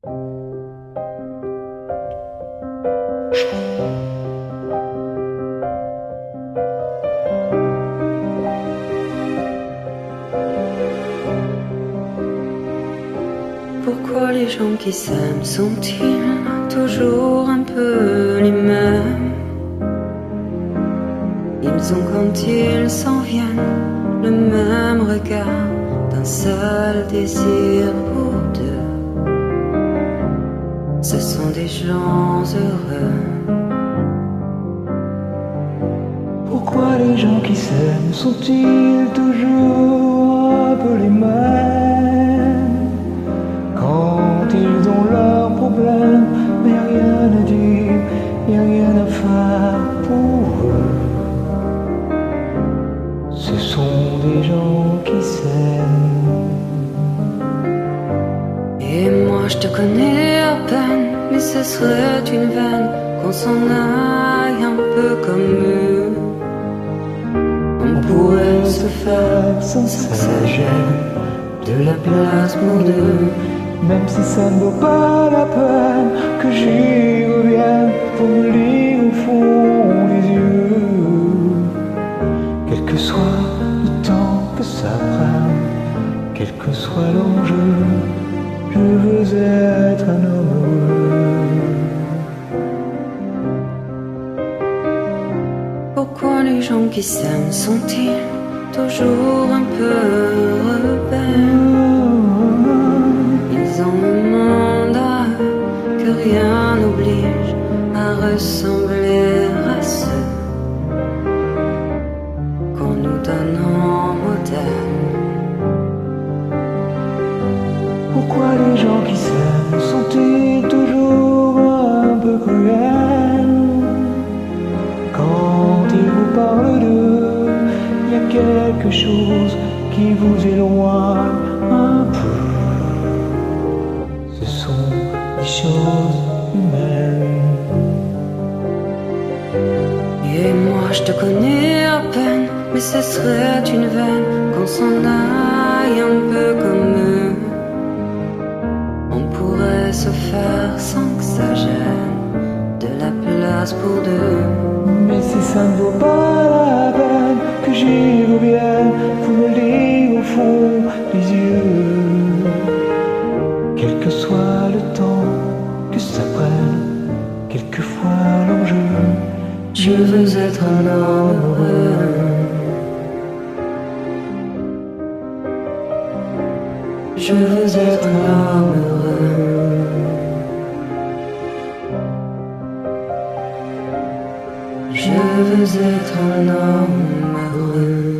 Pourquoi les gens qui s'aiment sont-ils toujours un peu les mêmes? Ils ont quand ils s'en viennent le même regard, d'un seul désir pour deux. Ce sont des gens heureux. Pourquoi les gens qui s'aiment sont-ils toujours un peu les mêmes? Quand ils ont leurs problèmes, mais rien à dire, y a rien à faire pour eux. Ce sont des gens qui s'aiment. Et moi je te connais à peine, mais ce serait une veine qu'on s'en aille un peu comme eux. On pourrait se faire sans que ça gêne de la place pour deux. Même si ça ne vaut pas la peine que j'y revienne pour me lire au fond des yeux. Quel que soit le temps que ça prenne, quel que soit l'enjeu, je veux être un homme heureux. Pourquoi les gens qui s'aiment sont-ils toujours un peu rebelles? Ils ont un monde à eux que rien n'oblige à ressembler à ceux qu'on nous donne en modèle. Pourquoi les gens qui s'aiment sont-ils toujours un peu cruels? Quand ils vous parlent d'eux, il y a quelque chose qui vous éloigne un peu. Ce sont des choses humaines. Et moi je te connais à peine, mais ce serait une veine qu'on s'en aille un peu comme eux. On pourrait se faire sans que ça gêne de la place pour deux. Mais si ça ne vaut pas la peine que j'y revienne, vous me lire au fond des yeux. Quel que soit le temps que ça prenne, quelquefois l'enjeu, je veux être un homme heureux. Je veux être un homme heureux. Je veux être un homme heureux.